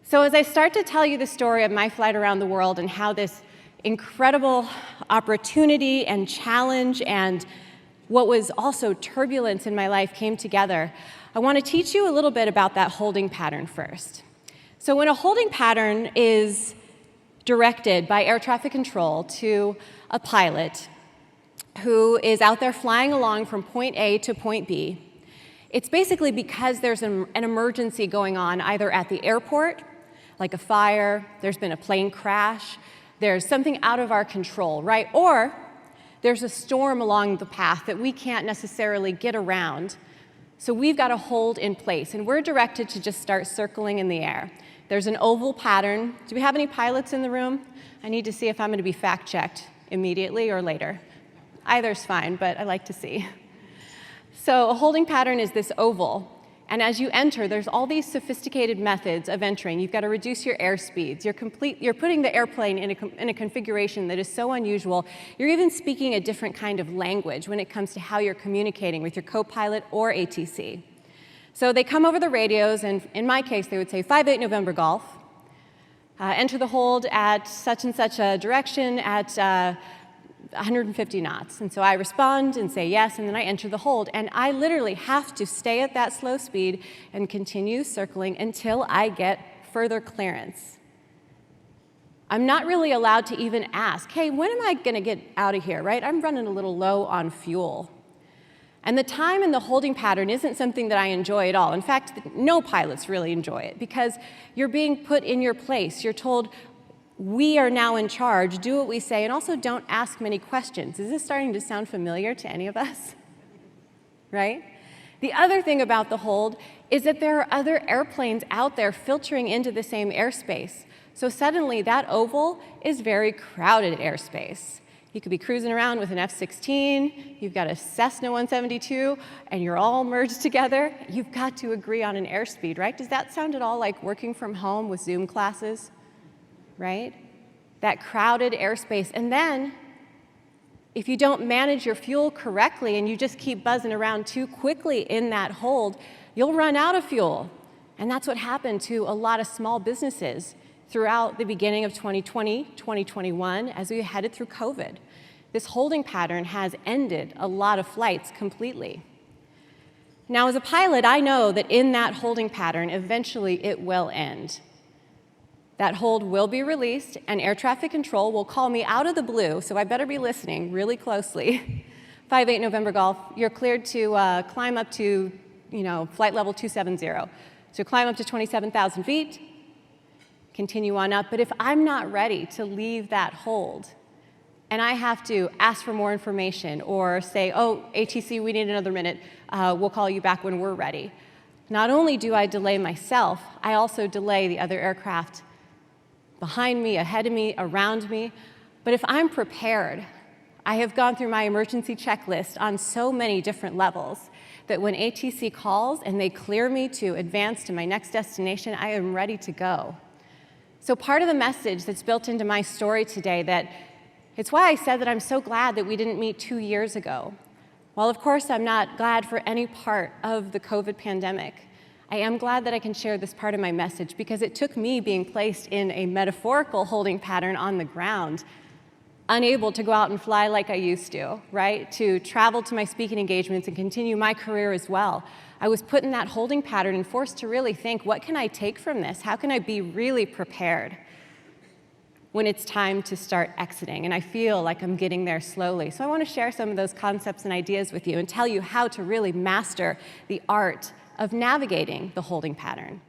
So as I start to tell you the story of my flight around the world and how this incredible opportunity and challenge and what was also turbulence in my life came together, I want to teach you a little bit about that holding pattern first. So when a holding pattern is directed by air traffic control to a pilot who is out there flying along from point A to point B, it's basically because there's an emergency going on either at the airport, like a fire, there's been a plane crash, there's something out of our control, right? Or there's a storm along the path that we can't necessarily get around. So we've got to hold in place, and we're directed to just start circling in the air. There's an oval pattern. Do we have any pilots in the room? I need to see if I'm going to be fact-checked immediately or later. Either's fine, but I like to see. So a holding pattern is this oval, and as you enter, there's all these sophisticated methods of entering. You've got to reduce your airspeeds. You're putting the airplane in a configuration that is so unusual. You're even speaking a different kind of language when it comes to how you're communicating with your co-pilot or ATC. So they come over the radios, and in my case, they would say 58 November Golf, enter the hold at such and such a direction at 150 knots. And so I respond and say yes, and then I enter the hold. And I literally have to stay at that slow speed and continue circling until I get further clearance. I'm not really allowed to even ask, hey, when am I going to get out of here, right? I'm running a little low on fuel. And the time in the holding pattern isn't something that I enjoy at all. In fact, no pilots really enjoy it because you're being put in your place. You're told, we are now in charge, do what we say, and also don't ask many questions. Is this starting to sound familiar to any of us? Right? The other thing about the hold is that there are other airplanes out there filtering into the same airspace. So suddenly that oval is very crowded airspace. You could be cruising around with an F-16, you've got a Cessna 172, and you're all merged together. You've got to agree on an airspeed, right? Does that sound at all like working from home with Zoom classes? Right? That crowded airspace. And then, if you don't manage your fuel correctly and you just keep buzzing around too quickly in that hold, you'll run out of fuel. And that's what happened to a lot of small businesses throughout the beginning of 2020, 2021, as we headed through COVID. This holding pattern has ended a lot of flights completely. Now, as a pilot, I know that in that holding pattern, eventually it will end. That hold will be released, and air traffic control will call me out of the blue, so I better be listening really closely. 58 November Golf, you're cleared to climb up to, flight level 270. So climb up to 27,000 feet, continue on up. But if I'm not ready to leave that hold, and I have to ask for more information or say, oh, ATC, we need another minute, we'll call you back when we're ready. Not only do I delay myself, I also delay the other aircraft behind me, ahead of me, around me. But if I'm prepared, I have gone through my emergency checklist on so many different levels that when ATC calls and they clear me to advance to my next destination, I am ready to go. So part of the message that's built into my story today, that it's why I said that I'm so glad that we didn't meet 2 years ago. While of course I'm not glad for any part of the COVID pandemic, I am glad that I can share this part of my message because it took me being placed in a metaphorical holding pattern on the ground, unable to go out and fly like I used to, right? To travel to my speaking engagements and continue my career as well. I was put in that holding pattern and forced to really think, what can I take from this? How can I be really prepared when it's time to start exiting? And I feel like I'm getting there slowly. So I want to share some of those concepts and ideas with you and tell you how to really master the art of navigating the holding pattern.